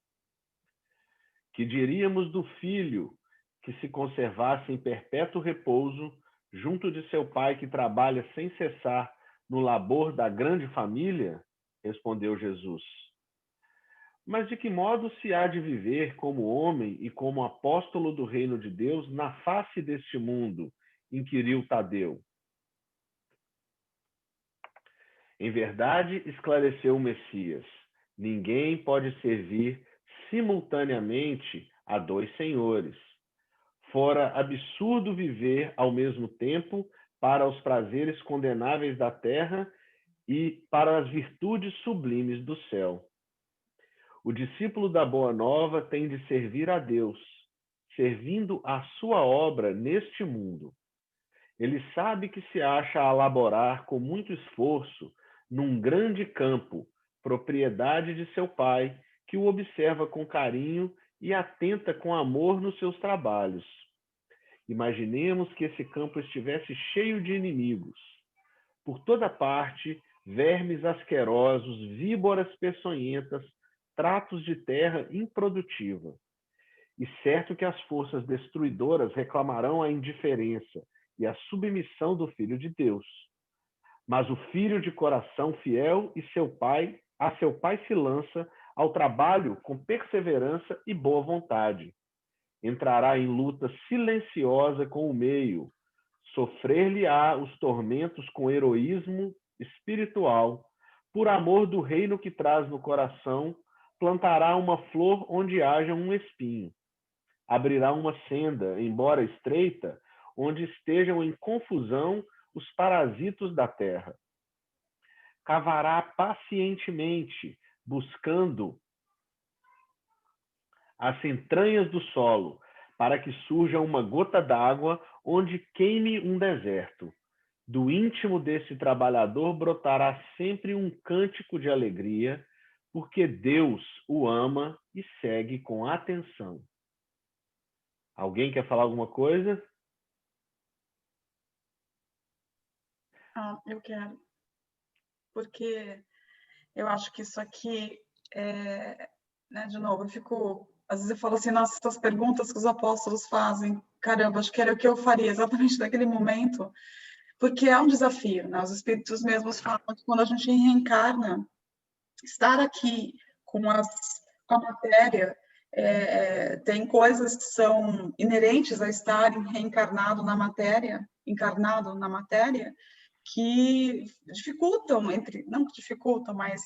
Que diríamos do filho que se conservasse em perpétuo repouso junto de seu pai que trabalha sem cessar no labor da grande família? Respondeu Jesus. Mas de que modo se há de viver como homem e como apóstolo do reino de Deus na face deste mundo? Inquiriu Tadeu. Em verdade, esclareceu o Messias, ninguém pode servir simultaneamente a dois senhores. Fora absurdo viver ao mesmo tempo para os prazeres condenáveis da terra e para as virtudes sublimes do céu. O discípulo da Boa Nova tem de servir a Deus, servindo a sua obra neste mundo. Ele sabe que se acha a laborar com muito esforço num grande campo, propriedade de seu pai, que o observa com carinho e atenta com amor nos seus trabalhos. Imaginemos que esse campo estivesse cheio de inimigos. Por toda parte, vermes asquerosos, víboras peçonhentas, tratos de terra improdutiva. E certo que as forças destruidoras reclamarão a indiferença e a submissão do Filho de Deus. Mas o filho de coração fiel e a seu pai se lança ao trabalho com perseverança e boa vontade. Entrará em luta silenciosa com o meio, sofrer-lhe-á os tormentos com heroísmo espiritual, por amor do reino que traz no coração, plantará uma flor onde haja um espinho. Abrirá uma senda, embora estreita, onde estejam em confusão os parasitos da terra. Cavará pacientemente, buscando as entranhas do solo, para que surja uma gota d'água onde queime um deserto. Do íntimo desse trabalhador brotará sempre um cântico de alegria, porque Deus o ama e segue com atenção. Alguém quer falar alguma coisa? Eu quero. Porque eu acho que isso aqui, né, de novo, às vezes eu falo assim, nossa, essas perguntas que os apóstolos fazem, caramba, acho que era o que eu faria exatamente naquele momento, porque é um desafio, né? Os espíritos mesmos falam que quando a gente reencarna, estar aqui com a matéria, tem coisas que são inerentes a estar reencarnado na matéria, encarnado na matéria, que dificultam, não que dificultam, mas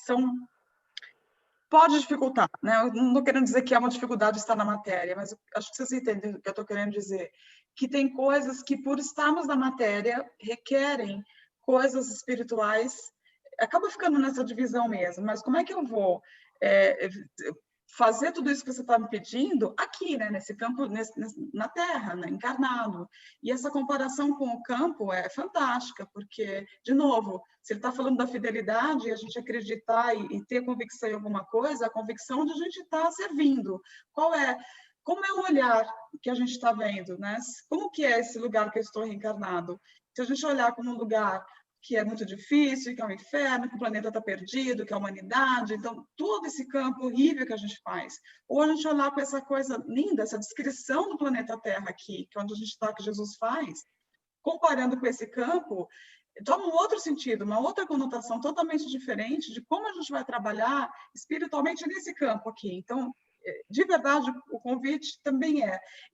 pode dificultar, né? Eu não estou querendo dizer que é uma dificuldade estar na matéria, mas acho que vocês entendem o que eu estou querendo dizer. Que tem coisas que, por estarmos na matéria, requerem coisas espirituais, acaba ficando nessa divisão mesmo, mas como é que eu vou fazer tudo isso que você está me pedindo aqui, né, nesse campo, na Terra, né, encarnado. E essa comparação com o campo é fantástica, porque, de novo, se ele está falando da fidelidade, a gente acreditar e ter convicção em alguma coisa, a convicção de a gente estar servindo. Como é o olhar que a gente está vendo, né? Como que é esse lugar que eu estou reencarnado? Se a gente olhar como um lugar que é muito difícil, que é um inferno, que o planeta está perdido, que é a humanidade, então, todo esse campo horrível que a gente faz. Ou a gente olhar para essa coisa linda, essa descrição do planeta Terra aqui, que é onde a gente está, que Jesus faz, comparando com esse campo, toma um outro sentido, uma outra conotação totalmente diferente de como a gente vai trabalhar espiritualmente nesse campo aqui. Então, de verdade, o convite também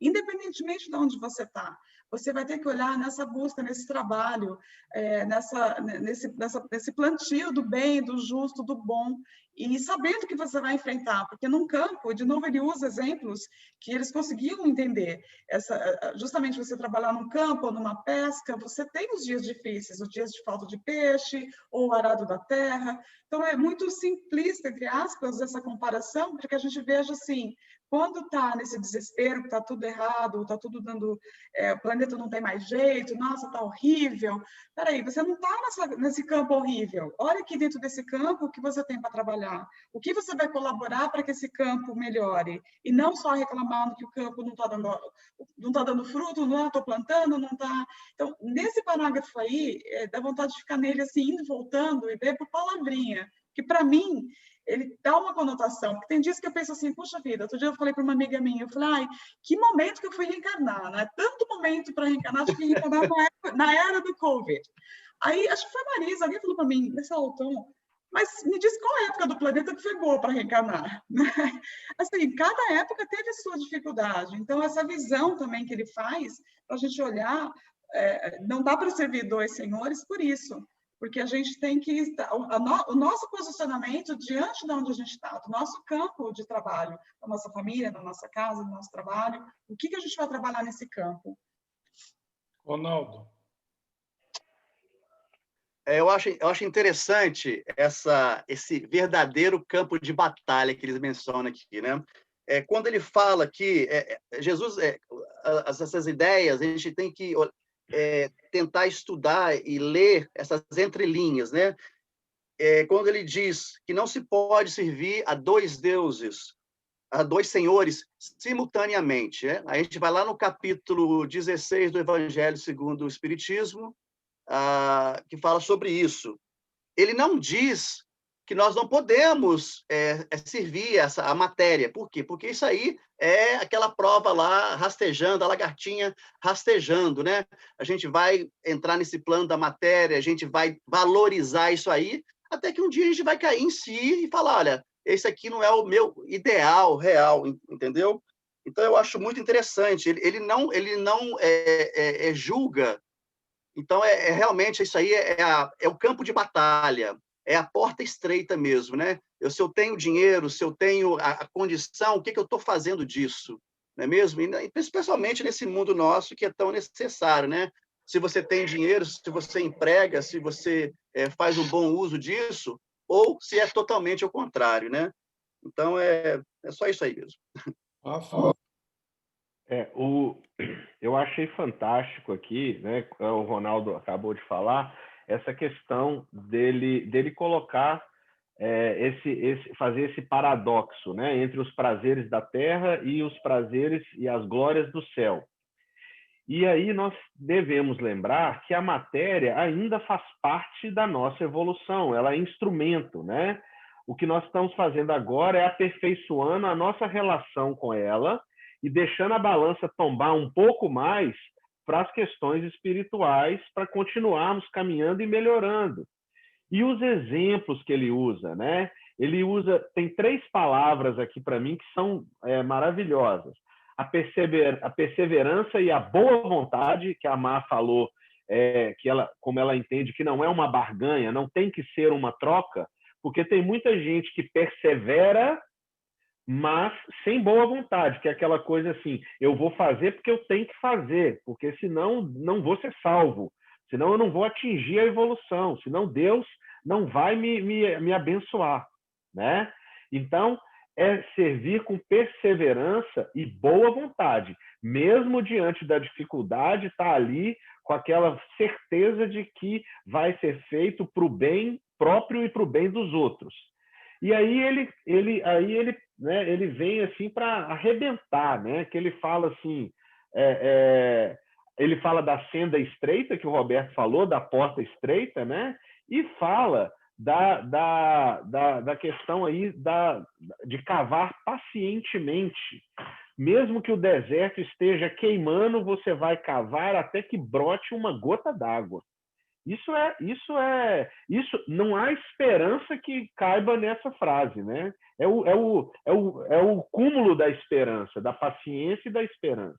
independentemente de onde você está, você vai ter que olhar nessa busca, nesse trabalho, nesse plantio do bem, do justo, do bom, e sabendo que você vai enfrentar, porque num campo, de novo, ele usa exemplos que eles conseguiam entender. Justamente você trabalhar num campo ou numa pesca, você tem os dias difíceis, os dias de falta de peixe, ou o arado da terra. Então, é muito simplista, entre aspas, essa comparação, para que a gente veja assim, quando está nesse desespero, que está tudo errado, está tudo dando... o planeta não tem mais jeito, nossa, está horrível. Peraí, você não está nesse campo horrível. Olha aqui dentro desse campo o que você tem para trabalhar. O que você vai colaborar para que esse campo melhore. E não só reclamando que o campo não está dando fruto, não estou plantando, não está... Então, nesse parágrafo aí, dá vontade de ficar nele assim, indo e voltando, e ver por palavrinha. Que, para mim, ele dá uma conotação, porque tem dias que eu penso assim, puxa vida, outro dia eu falei para uma amiga minha, eu falei, ai, que momento que eu fui reencarnar, né? Tanto momento para reencarnar, acho que reencarnar na era do Covid. Aí, acho que foi a Marisa, alguém falou para mim, nesse outono, mas me diz qual época do planeta que foi boa para reencarnar. Assim, cada época teve a sua dificuldade, então essa visão também que ele faz, para a gente olhar, não dá para servir dois senhores por isso, porque a gente tem que estar, o nosso posicionamento diante de onde a gente está, do nosso campo de trabalho, da nossa família, da nossa casa, do nosso trabalho, o que a gente vai trabalhar nesse campo? Ronaldo. Eu acho interessante esse verdadeiro campo de batalha que eles mencionam aqui, né? Quando ele fala que Jesus, essas ideias, a gente tem que tentar estudar e ler essas entrelinhas, né? Quando ele diz que não se pode servir a dois deuses, a dois senhores simultaneamente, né? A gente vai lá no capítulo 16 do Evangelho segundo o Espiritismo, que fala sobre isso. Ele não diz que nós não podemos servir a matéria. Por quê? Porque isso aí é aquela prova lá, rastejando, a lagartinha rastejando, né? A gente vai entrar nesse plano da matéria, a gente vai valorizar isso aí, até que um dia a gente vai cair em si e falar, olha, esse aqui não é o meu ideal real, entendeu? Então, eu acho muito interessante. Ele não julga. Então, realmente, isso aí é o campo de batalha, é a porta estreita mesmo, né? Se eu tenho dinheiro, se eu tenho a condição, o que eu estou fazendo disso? Não é mesmo? E especialmente nesse mundo nosso que é tão necessário, né? Se você tem dinheiro, se você emprega, se você faz um bom uso disso, ou se é totalmente o contrário, né? Então, é só isso aí mesmo. Eu achei fantástico aqui, né? O Ronaldo acabou de falar, essa questão dele colocar fazer esse paradoxo, né, entre os prazeres da terra e os prazeres e as glórias do céu. E aí nós devemos lembrar que a matéria ainda faz parte da nossa evolução, ela é instrumento, né? O que nós estamos fazendo agora é aperfeiçoando a nossa relação com ela e deixando a balança tombar um pouco mais para as questões espirituais, para continuarmos caminhando e melhorando. E os exemplos que ele usa, né? Tem 3 palavras aqui para mim que são maravilhosas. A perseverança e a boa vontade, que a Má falou, como ela entende que não é uma barganha, não tem que ser uma troca, porque tem muita gente que persevera, mas sem boa vontade, que é aquela coisa assim, eu vou fazer porque eu tenho que fazer, porque senão não vou ser salvo, senão eu não vou atingir a evolução, senão Deus não vai me abençoar, né? Então, é servir com perseverança e boa vontade, mesmo diante da dificuldade, está ali com aquela certeza de que vai ser feito para o bem próprio e para o bem dos outros. E aí ele vem assim para arrebentar, né? Que ele fala assim, ele fala da senda estreita que o Roberto falou, da porta estreita, né? E fala da questão aí de cavar pacientemente. Mesmo que o deserto esteja queimando, você vai cavar até que brote uma gota d'água. Isso não há esperança que caiba nessa frase, né? É o cúmulo da esperança, da paciência e da esperança.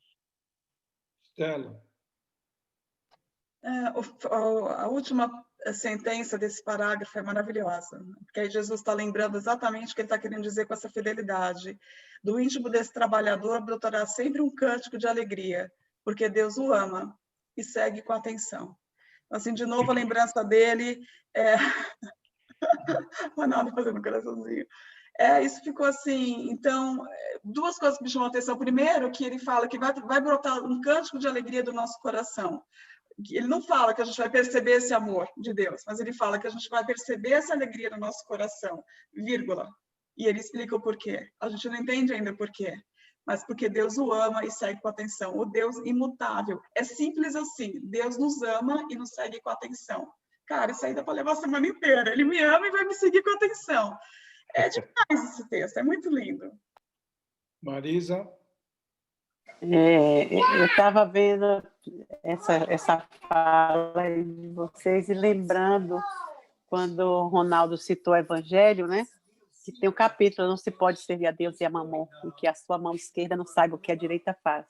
Stella. A última sentença desse parágrafo é maravilhosa, porque aí Jesus está lembrando exatamente o que ele está querendo dizer com essa fidelidade. Do íntimo desse trabalhador brotará sempre um cântico de alegria, porque Deus o ama e segue com atenção. Assim, de novo, a lembrança dele, Ronaldo fazendo um coraçãozinho. Isso ficou assim. Então, 2 coisas que me chamam a atenção. Primeiro, que ele fala que vai brotar um cântico de alegria do nosso coração. Ele não fala que a gente vai perceber esse amor de Deus, mas ele fala que a gente vai perceber essa alegria no nosso coração, vírgula. E ele explica o porquê. A gente não entende ainda o porquê, mas porque Deus o ama e segue com atenção. O Deus imutável. É simples assim. Deus nos ama e nos segue com atenção. Cara, isso aí dá para levar a semana inteira. Ele me ama e vai me seguir com atenção. É demais esse texto, é muito lindo. Marisa? Eu estava vendo essa fala de vocês e lembrando quando o Ronaldo citou o Evangelho, né? Que tem um capítulo, não se pode servir a Deus e a mamon, e que a sua mão esquerda não saiba o que a direita faz.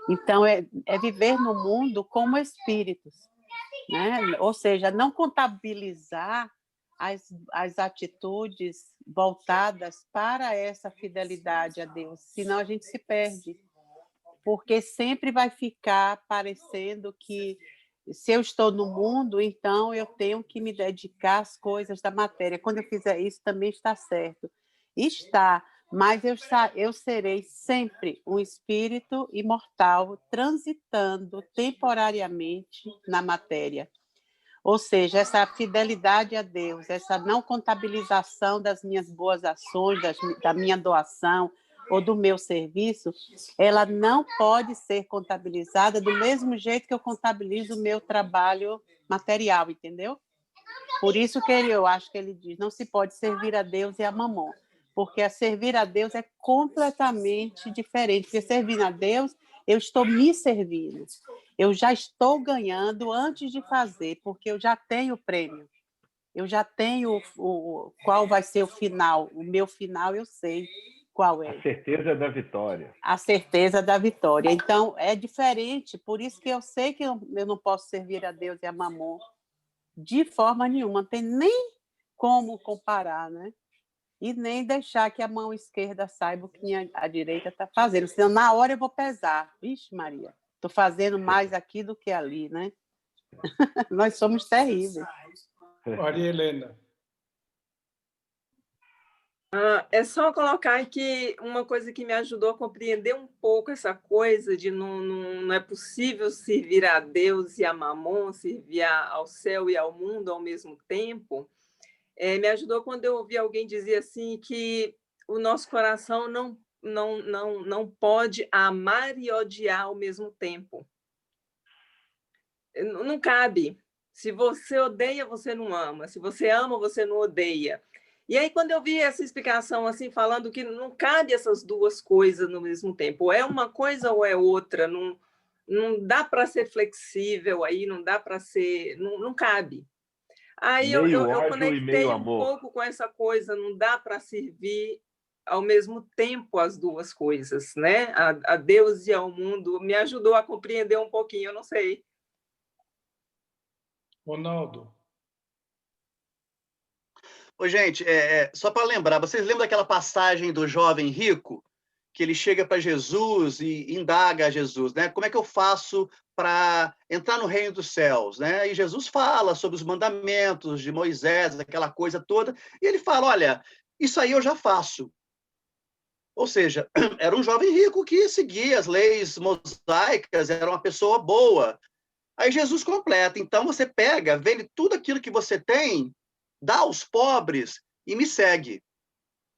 Então, é viver no mundo como espíritos, né? Ou seja, não contabilizar as atitudes voltadas para essa fidelidade a Deus, senão a gente se perde. Porque sempre vai ficar parecendo que se eu estou no mundo, então eu tenho que me dedicar às coisas da matéria. Quando eu fizer isso, também está certo. Está, mas eu serei sempre um espírito imortal transitando temporariamente na matéria. Ou seja, essa fidelidade a Deus, essa não contabilização das minhas boas ações, da minha doação, ou do meu serviço, ela não pode ser contabilizada do mesmo jeito que eu contabilizo o meu trabalho material, entendeu? Por isso que eu acho que ele diz, não se pode servir a Deus e a mamon, porque a servir a Deus é completamente diferente, porque servir a Deus, eu estou me servindo, eu já estou ganhando antes de fazer, porque eu já tenho o prêmio, eu já tenho qual vai ser o final, o meu final eu sei, qual é? A certeza da vitória. A certeza da vitória. Então, é diferente, por isso que eu sei que eu não posso servir a Deus e a mamon de forma nenhuma, não tem nem como comparar, né? E nem deixar que a mão esquerda saiba o que a direita está fazendo, senão na hora eu vou pesar. Vixe, Maria, estou fazendo mais aqui do que ali, né? Nós somos terríveis. Maria Helena. É só colocar aqui uma coisa que me ajudou a compreender um pouco essa coisa de não é possível servir a Deus e a mamon, servir ao céu e ao mundo ao mesmo tempo. Me ajudou quando eu ouvi alguém dizer assim que o nosso coração não pode amar e odiar ao mesmo tempo. Não cabe. Se você odeia, você não ama. Se você ama, você não odeia. E aí, quando eu vi essa explicação assim, falando que não cabe essas duas coisas no mesmo tempo, ou é uma coisa ou é outra, não dá para ser flexível aí, não dá para ser, não cabe. Aí eu Meio ódio e conectei meio um amor. pouco com essa coisa, não dá para servir ao mesmo tempo as duas coisas, né? A Deus e ao mundo. Me ajudou a compreender um pouquinho, eu não sei. Ronaldo. Ô, gente, só para lembrar, vocês lembram daquela passagem do jovem rico? Que ele chega para Jesus e indaga a Jesus, né? Como é que eu faço para entrar no reino dos céus, né? E Jesus fala sobre os mandamentos de Moisés, aquela coisa toda, e ele fala, olha, isso aí eu já faço. Ou seja, era um jovem rico que seguia as leis mosaicas, era uma pessoa boa. Aí Jesus completa, então você pega, vende tudo aquilo que você tem, dá aos pobres e me segue.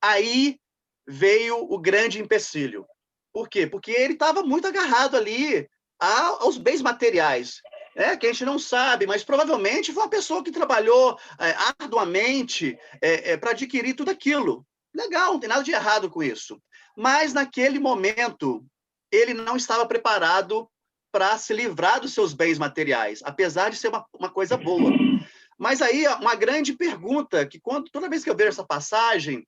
Aí veio o grande empecilho. Por quê? Porque ele estava muito agarrado ali aos bens materiais, né? Que a gente não sabe, mas provavelmente foi uma pessoa que trabalhou arduamente para adquirir tudo aquilo. Legal, não tem nada de errado com isso. Mas, naquele momento, ele não estava preparado para se livrar dos seus bens materiais, apesar de ser uma coisa boa. Mas aí, uma grande pergunta, que toda vez que eu vejo essa passagem,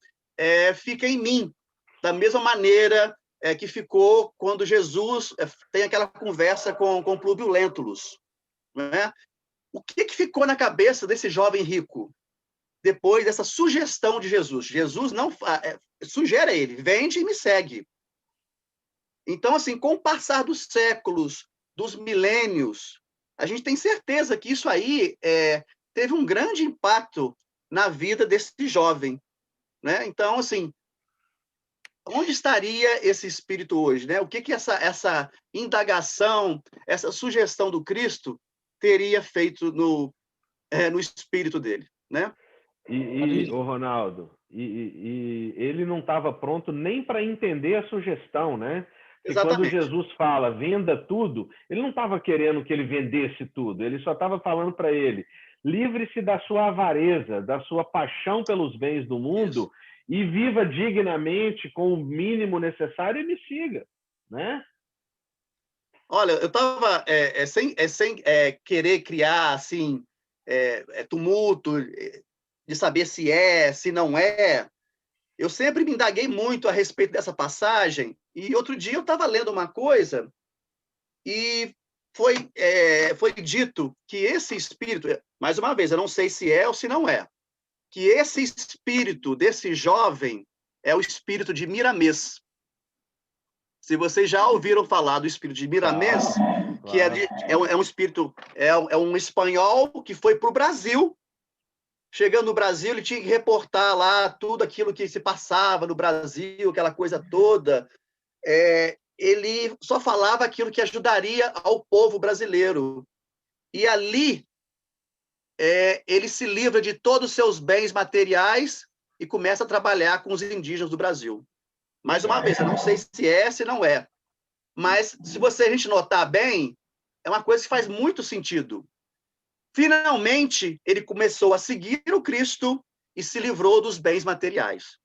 fica em mim, da mesma maneira que ficou quando Jesus tem aquela conversa com Plúbio Lentulus. Né? O que ficou na cabeça desse jovem rico depois dessa sugestão de Jesus? Jesus não sugere a ele, vende e me segue. Então, assim, com o passar dos séculos, dos milênios, a gente tem certeza que isso aí teve um grande impacto na vida desse jovem. Né? Então, assim, onde estaria esse espírito hoje? Né? O que essa indagação, essa sugestão do Cristo teria feito no espírito dele? Né? Ô Ronaldo, e ele não estava pronto nem para entender a sugestão, né? Porque quando Jesus fala, venda tudo, ele não estava querendo que ele vendesse tudo, ele só estava falando para ele, livre-se da sua avareza, da sua paixão pelos bens do mundo, isso, e viva dignamente com o mínimo necessário e me siga, né? Olha, eu estava sem querer criar assim tumulto de saber se não é. Eu sempre me indaguei muito a respeito dessa passagem, e outro dia eu estava lendo uma coisa e foi dito que esse espírito, mais uma vez, eu não sei se é ou se não é, que esse espírito desse jovem é o espírito de Miramês. Se vocês já ouviram falar do espírito de Miramês, que é um espírito, é um espanhol que foi para o Brasil. Chegando no Brasil, ele tinha que reportar lá tudo aquilo que se passava no Brasil, aquela coisa toda. Ele só falava aquilo que ajudaria ao povo brasileiro. E ali, ele se livra de todos os seus bens materiais e começa a trabalhar com os indígenas do Brasil. Mais uma vez, eu não sei se não é. Mas, se a gente notar bem, é uma coisa que faz muito sentido. Finalmente, ele começou a seguir o Cristo e se livrou dos bens materiais.